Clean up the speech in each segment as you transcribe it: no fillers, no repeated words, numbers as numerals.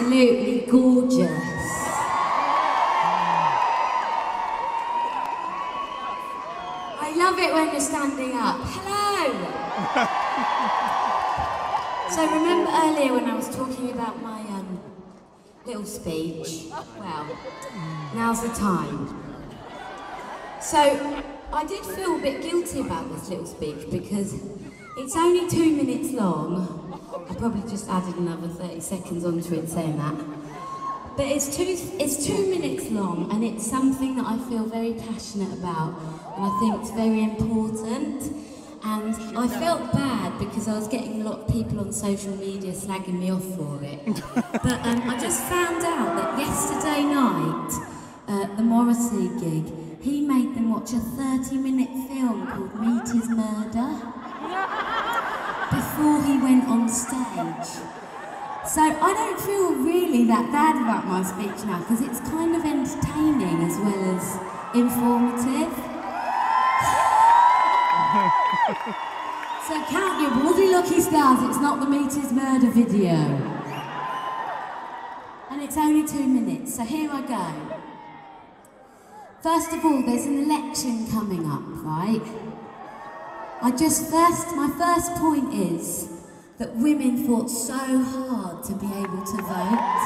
absolutely gorgeous. I love it when you're standing up. Hello! So remember earlier when I was talking about my little speech? Well, now's the time. So I did feel a bit guilty about this little speech because it's only 2 minutes long. I probably just added another 30 seconds onto it saying that. But it's 2 minutes long, and it's something that I feel very passionate about, and I think it's very important. And I felt bad because I was getting a lot of people on social media slagging me off for it. But I just found out that yesterday night, at the Morrissey gig, he made them watch a 30-minute film called Meet His Murder before he went on stage. So I don't feel really that bad about my speech now because it's kind of entertaining as well as informative. So count your bloody lucky stars, it's not the Meet His Murder video. And it's only 2 minutes, so here I go. First of all, there's an election coming up, right? My first point is that women fought so hard to be able to vote.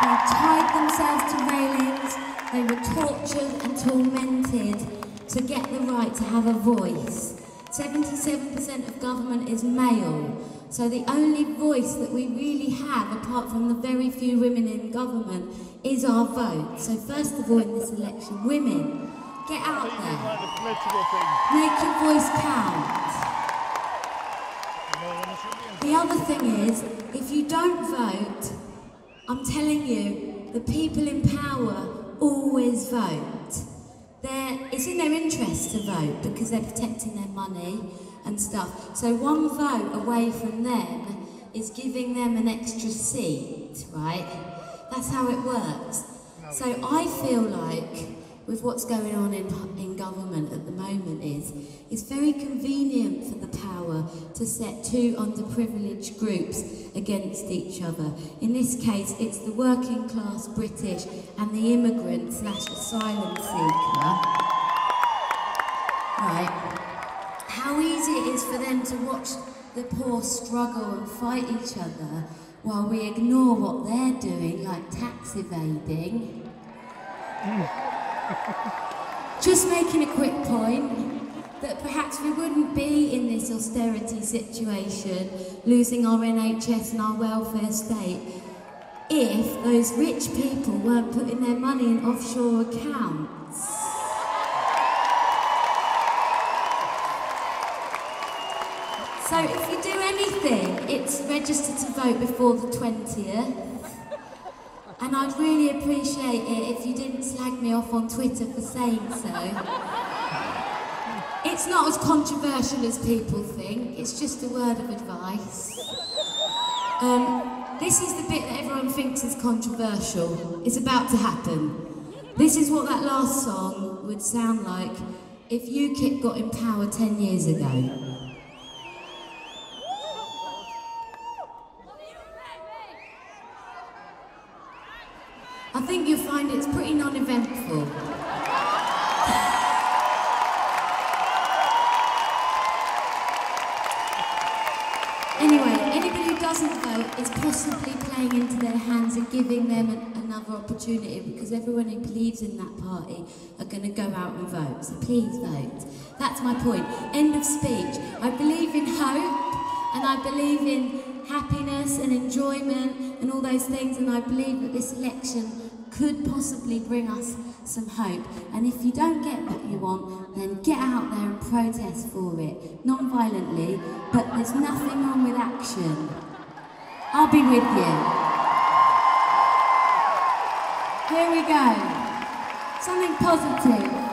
They tied themselves to railings, they were tortured and tormented to get the right to have a voice. 77% of government is male, so the only voice that we really have, apart from the very few women in government, is our vote. So first of all in this election, women, get out there. Make your voice count. The other thing is, if you don't vote, I'm telling you, the people in power always vote. It's in their interest to vote because they're protecting their money and stuff. So one vote away from them is giving them an extra seat, right? That's how it works. So I feel like with what's going on in government at the moment it's very convenient for the power to set two underprivileged groups against each other. In this case, it's the working class British and the immigrant / asylum seeker. Right. How easy it is for them to watch the poor struggle and fight each other while we ignore what they're doing, like tax evading. Just making a quick point that perhaps we wouldn't be in this austerity situation, losing our NHS and our welfare state, if those rich people weren't putting their money in offshore accounts. So if you do anything, it's register to vote before the 20th. And I'd really appreciate it if you didn't slag me off on Twitter for saying so. It's not as controversial as people think, it's just a word of advice. This is the bit that everyone thinks is controversial. It's about to happen. This is what that last song would sound like if UKIP got in power 10 years ago. I think you'll find it's pretty non-eventful. Anyway, anybody who doesn't vote is possibly playing into their hands and giving them another opportunity because everyone who believes in that party are going to go out and vote. So please vote. That's my point. End of speech. I believe in hope and I believe in happiness and enjoyment and all those things, and I believe that this election could possibly bring us some hope. And if you don't get what you want, then get out there and protest for it, non-violently, but there's nothing wrong with action. I'll be with you. Here we go. Something positive.